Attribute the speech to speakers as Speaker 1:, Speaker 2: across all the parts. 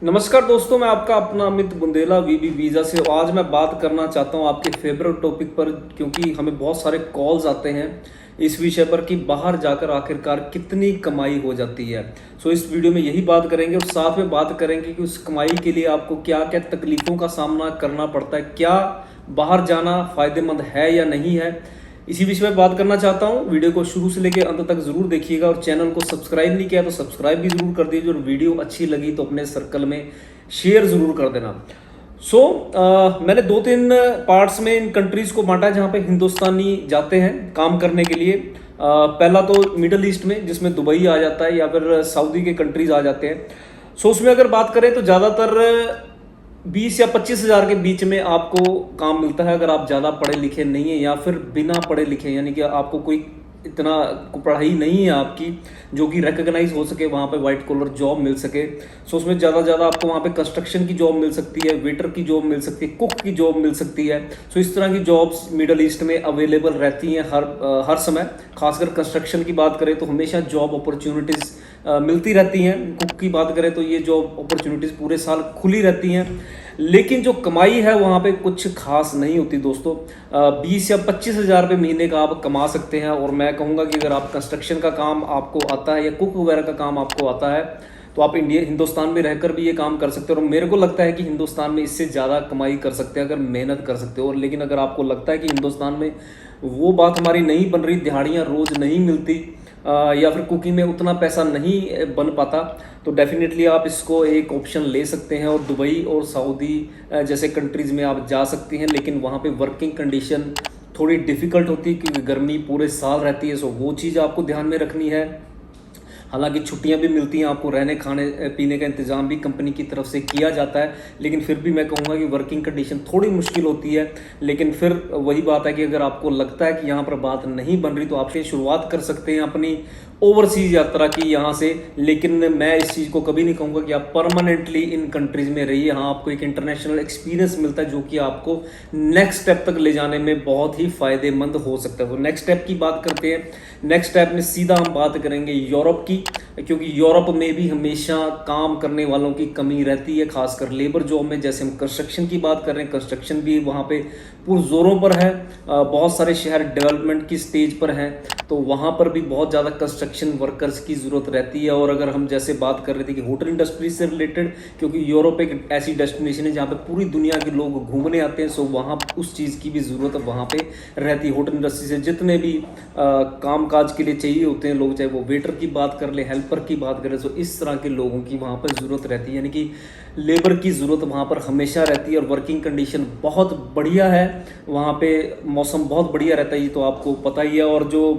Speaker 1: नमस्कार दोस्तों, मैं आपका अपना अमित बुंदेला वीबी वीज़ा से। आज मैं बात करना चाहता हूं आपके फेवरेट टॉपिक पर, क्योंकि हमें बहुत सारे कॉल्स आते हैं इस विषय पर कि बाहर जाकर आखिरकार कितनी कमाई हो जाती है। इस वीडियो में यही बात करेंगे और साथ में बात करेंगे कि उस कमाई के लिए आपको क्या क्या तकलीफ़ों का सामना करना पड़ता है, क्या बाहर जाना फ़ायदेमंद है या नहीं है। इसी विषय में बात करना चाहता हूं। वीडियो को शुरू से लेकर अंत तक जरूर देखिएगा और चैनल को सब्सक्राइब नहीं किया तो सब्सक्राइब भी जरूर कर दीजिए और वीडियो अच्छी लगी तो अपने सर्कल में शेयर जरूर कर देना। मैंने 2-3 पार्ट्स में इन कंट्रीज को बांटा है जहां पे हिंदुस्तानी जाते हैं काम करने के लिए। पहला तो मिडल ईस्ट में, जिसमें दुबई आ जाता है या फिर सऊदी के कंट्रीज आ जाते हैं। उसमें अगर बात करें तो ज़्यादातर 20 या 25 हज़ार के बीच में आपको काम मिलता है अगर आप ज़्यादा पढ़े लिखे नहीं हैं या फिर बिना पढ़े लिखे, यानी कि आपको कोई इतना पढ़ाई नहीं है आपकी जो कि रिकग्नाइज हो सके, वहाँ पे वाइट कॉलर जॉब मिल सके। उसमें ज़्यादा आपको वहाँ पे कंस्ट्रक्शन की जॉब मिल सकती है, वेटर की जॉब मिल सकती है, कुक की जॉब मिल सकती है। इस तरह की जॉब्स मिडल ईस्ट में अवेलेबल रहती हैं हर समय। खासकर कंस्ट्रक्शन की बात करें तो हमेशा जॉब अपॉर्चुनिटीज़ मिलती रहती हैं। कुक की बात करें तो ये जॉब अपॉर्चुनिटीज़ पूरे साल खुली रहती हैं, लेकिन जो कमाई है वहाँ पे कुछ खास नहीं होती दोस्तों। 20 या 25 हज़ार रुपये महीने का आप कमा सकते हैं। और मैं कहूँगा कि अगर आप कंस्ट्रक्शन का काम आपको आता है या कुक वगैरह का काम आपको आता है तो आप हिंदुस्तान में रहकर भी ये काम कर सकते हो। और मेरे को लगता है कि हिंदुस्तान में इससे ज़्यादा कमाई कर सकते हैं अगर मेहनत कर सकते हो। लेकिन अगर आपको लगता है कि हिंदुस्तान में वो बात हमारी नहीं बन रही, दिहाड़ियाँ रोज़ नहीं मिलती या फिर कुकिंग में उतना पैसा नहीं बन पाता, तो डेफिनेटली आप इसको एक ऑप्शन ले सकते हैं और दुबई और सऊदी जैसे कंट्रीज़ में आप जा सकते हैं। लेकिन वहाँ पे वर्किंग कंडीशन थोड़ी डिफ़िकल्ट होती है क्योंकि गर्मी पूरे साल रहती है। वो चीज़ आपको ध्यान में रखनी है। हालांकि छुट्टियां भी मिलती हैं आपको, रहने खाने पीने का इंतज़ाम भी कंपनी की तरफ से किया जाता है, लेकिन फिर भी मैं कहूँगा कि वर्किंग कंडीशन थोड़ी मुश्किल होती है। लेकिन फिर वही बात है कि अगर आपको लगता है कि यहाँ पर बात नहीं बन रही तो आप शुरुआत कर सकते हैं अपनी ओवरसीज यात्रा की यहाँ से। लेकिन मैं इस चीज़ को कभी नहीं कहूँगा कि आप परमानेंटली इन कंट्रीज़ में रहिए। हाँ, आपको एक इंटरनेशनल एक्सपीरियंस मिलता है जो कि आपको नेक्स्ट स्टेप तक ले जाने में बहुत ही फ़ायदेमंद हो सकता है। तो नेक्स्ट स्टेप की बात करते हैं। नेक्स्ट स्टेप में सीधा हम बात करेंगे यूरोप की, क्योंकि यूरोप में भी हमेशा काम करने वालों की कमी रहती है, खासकर लेबर जॉब में। जैसे हम कंस्ट्रक्शन की बात कर रहे हैं, कंस्ट्रक्शन भी वहाँ पे पुरजोरों पर है। बहुत सारे शहर डेवलपमेंट की स्टेज पर हैं, तो वहाँ पर भी बहुत ज़्यादा कंस्ट्रक्शन वर्कर्स की ज़रूरत रहती है। और अगर हम जैसे बात कर रहे थे कि होटल इंडस्ट्री से रिलेटेड, क्योंकि यूरोप एक ऐसी डेस्टिनेशन है जहाँ पे पूरी दुनिया के लोग घूमने आते हैं, वहाँ उस चीज़ की भी ज़रूरत वहाँ पे रहती है। होटल इंडस्ट्री से जितने भी कामकाज के लिए चाहिए होते हैं लोग, चाहे वो वेटर की बात कर ले, हेल्पर की बात करें, तो इस तरह के लोगों की वहाँ पर ज़रूरत रहती है, यानी कि लेबर की ज़रूरत वहाँ पर हमेशा रहती है। और वर्किंग कंडीशन बहुत बढ़िया है वहाँ पे, मौसम बहुत बढ़िया रहता है, ये तो आपको पता ही है। और जो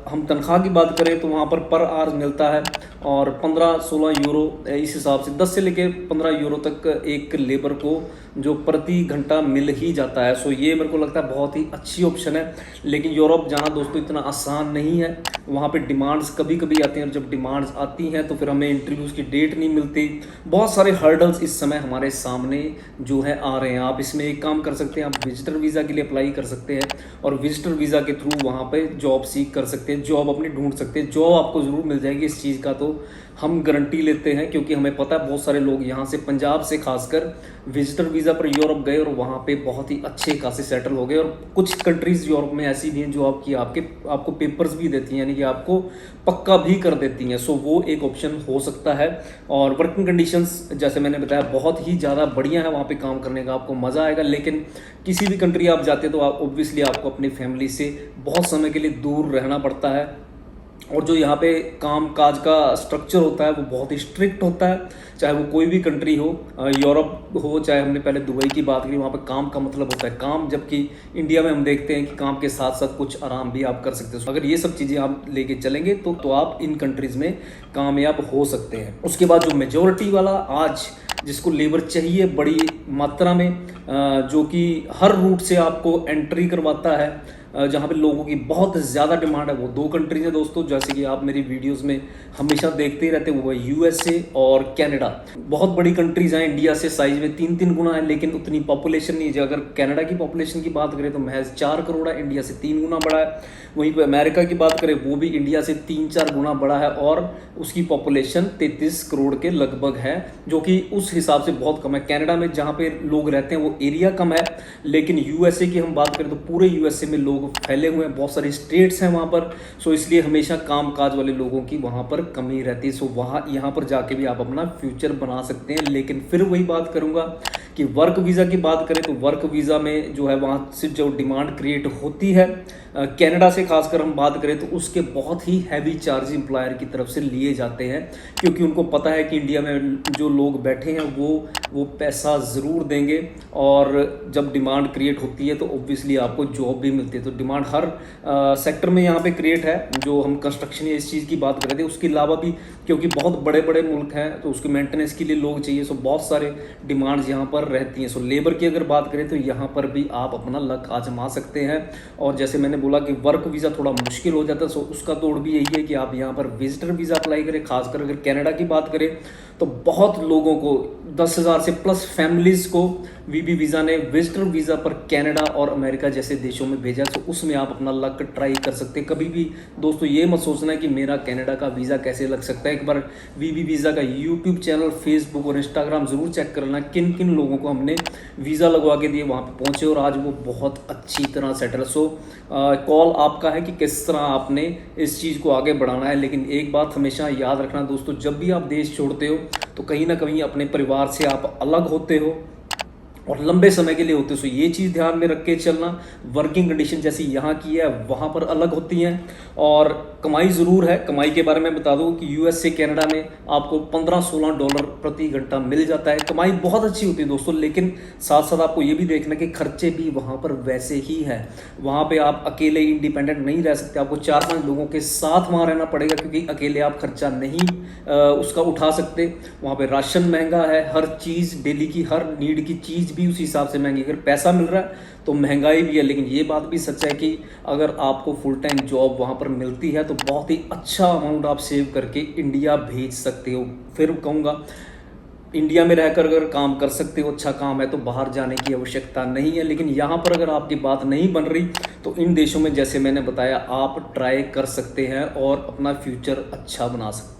Speaker 1: हम तनख्वाह की बात करें तो वहाँ पर आवर मिलता है और 15-16 यूरो, इस हिसाब से 10 से लेकर 15 यूरो तक एक लेबर को जो प्रति घंटा मिल ही जाता है। ये मेरे को लगता है बहुत ही अच्छी ऑप्शन है। लेकिन यूरोप जाना दोस्तों इतना आसान नहीं है। वहाँ पे डिमांड्स कभी कभी आती हैं और जब डिमांड्स आती हैं तो फिर हमें इंटरव्यूज़ की डेट नहीं मिलती। बहुत सारे हर्डल्स इस समय हमारे सामने जो है आ रहे हैं। आप इसमें एक काम कर सकते हैं, आप विजिटर वीज़ा के लिए अप्लाई कर सकते हैं और विजिटर वीज़ा के थ्रू वहाँ पे जॉब सीख कर सकते हैं, जॉब अपनी ढूंढ सकते हैं। जॉब आपको ज़रूर मिल जाएगी, इस चीज़ का तो हम गारंटी लेते हैं, क्योंकि हमें पता है बहुत सारे लोग यहाँ से, पंजाब से खासकर, विजिटर वीज़ा पर यूरोप गए और वहाँ पे बहुत ही अच्छे खासे सेटल हो गए। और कुछ कंट्रीज़ यूरोप में ऐसी भी हैं जो आपको पेपर्स भी देती हैं, यानी कि आपको पक्का भी कर देती हैं। वो एक ऑप्शन हो सकता है। और वर्किंग कंडीशंस जैसे मैंने बताया बहुत ही ज़्यादा बढ़िया है, वहाँ पे काम करने का आपको मज़ा आएगा। लेकिन किसी भी कंट्री आप जाते तो आप ऑब्वियसली आपको अपनी फैमिली से बहुत समय के लिए दूर रहना पड़ता है। और जो यहाँ पे काम काज का स्ट्रक्चर होता है वो बहुत ही स्ट्रिक्ट होता है, चाहे वो कोई भी कंट्री हो, यूरोप हो, चाहे हमने पहले दुबई की बात की। वहाँ पे काम का मतलब होता है काम, जबकि इंडिया में हम देखते हैं कि काम के साथ साथ कुछ आराम भी आप कर सकते हो। अगर ये सब चीज़ें आप लेके चलेंगे तो आप इन कंट्रीज़ में कामयाब हो सकते हैं। उसके बाद जो मेजोरिटी वाला आज जिसको लेबर चाहिए बड़ी मात्रा में, जो कि हर रूट से आपको एंट्री करवाता है, जहाँ पे लोगों की बहुत ज़्यादा डिमांड है, वो दो कंट्रीज हैं दोस्तों, जैसे कि आप मेरी वीडियोस में हमेशा देखते ही रहते हैं, वो है यूएसए और कनाडा। बहुत बड़ी कंट्रीज हैं, इंडिया से साइज में 3-3 गुना है, लेकिन उतनी पॉपुलेशन नहीं है। अगर कनाडा की पॉपुलेशन की बात करें तो महज 4 करोड़ है, इंडिया से 3 गुना बड़ा है। वहीं पर अमेरिका की बात करें, वो भी इंडिया से 3-4 गुना बड़ा है और उसकी पॉपुलेशन 33 करोड़ के लगभग है, जो कि उस हिसाब से बहुत कम है। कनाडा में जहाँ पे लोग रहते हैं वो एरिया कम है, लेकिन यूएसए की हम बात करें तो पूरे यूएसए में लोग फैले हुए हैं, बहुत सारे स्टेट्स हैं वहाँ पर। सो इसलिए हमेशा काम काज वाले लोगों की वहाँ पर कमी रहती है। सो वहाँ यहाँ पर जाके भी आप अपना फ्यूचर बना सकते हैं। लेकिन फिर वही बात करूँगा कि वर्क वीज़ा की बात करें तो वर्क वीज़ा में जो है वहाँ से जो डिमांड क्रिएट होती है कनाडा से खासकर हम बात करें तो उसके बहुत ही हैवी चार्ज एम्प्लॉयर की तरफ से लिए जाते हैं, क्योंकि उनको पता है कि इंडिया में जो लोग बैठे हैं वो पैसा ज़रूर देंगे, और जब डिमांड क्रिएट होती है तो ऑब्वियसली आपको जॉब भी मिलती है। तो डिमांड हर सेक्टर में यहाँ पे क्रिएट है। जो हम कंस्ट्रक्शन या इस चीज़ की बात कर रहे थे, उसके अलावा भी क्योंकि बहुत बड़े बड़े मुल्क हैं तो उसके मेंटेनेंस के लिए लोग चाहिए। सो बहुत सारे डिमांड्स यहाँ पर रहती हैं। सो लेबर की अगर बात करें तो यहाँ पर भी आप अपना लक आजमा सकते हैं। और जैसे मैंने बोला कि वर्क वीज़ा थोड़ा मुश्किल हो जाता है, सो उसका तोड़ भी यही है कि आप यहाँ पर विजिटर वीज़ा अप्लाई करें। खासकर अगर कनाडा की बात करें तो बहुत लोगों को 10,000 से प्लस फैमिलीज़ को वीबी वीज़ा ने विजिटर वीज़ा पर कनाडा और अमेरिका जैसे देशों में भेजा। तो उसमें आप अपना लक ट्राई कर सकते हैं। कभी भी दोस्तों ये मत सोचना है कि मेरा कनाडा का वीज़ा कैसे लग सकता है। एक बार वीबी वीज़ा का यूट्यूब चैनल, फेसबुक और इंस्टाग्राम ज़रूर चेक कर लेना, किन किन लोगों को हमने वीज़ा लगवा के दिए, वहाँ पर पहुँचे और आज वो बहुत अच्छी तरह सेटल। सो कॉल आपका है कि किस तरह आपने इस चीज़ को आगे बढ़ाना है। लेकिन एक बात हमेशा याद रखना दोस्तों, जब भी आप देश छोड़ते हो तो कहीं ना कहीं अपने परिवार से आप अलग होते हो और लंबे समय के लिए होते हो। सो ये चीज़ ध्यान में रख के चलना। वर्किंग कंडीशन जैसी यहाँ की है वहाँ पर अलग होती हैं, और कमाई ज़रूर है। कमाई के बारे में बता दूँ कि यूएस से कनाडा में आपको $15-16 प्रति घंटा मिल जाता है। कमाई बहुत अच्छी होती है दोस्तों, लेकिन साथ साथ आपको ये भी देखना कि खर्चे भी वहाँ पर वैसे ही है। वहाँ पर आप अकेले इंडिपेंडेंट नहीं रह सकते, आपको 4-5 लोगों के साथ वहाँ रहना पड़ेगा, क्योंकि अकेले आप खर्चा नहीं उसका उठा सकते। वहाँ पर राशन महंगा है, हर चीज़ डेली की हर नीड की चीज़ भी उस हिसाब से महंगी। अगर पैसा मिल रहा है तो महंगाई भी है। लेकिन ये बात भी सच है कि अगर आपको फुल टाइम जॉब वहाँ पर मिलती है तो बहुत ही अच्छा अमाउंट आप सेव करके इंडिया भेज सकते हो। फिर कहूँगा, इंडिया में रहकर अगर काम कर सकते हो, अच्छा काम है, तो बाहर जाने की आवश्यकता नहीं है। लेकिन यहाँ पर अगर आपकी बात नहीं बन रही तो इन देशों में जैसे मैंने बताया आप ट्राई कर सकते हैं और अपना फ्यूचर अच्छा बना सकते हैं।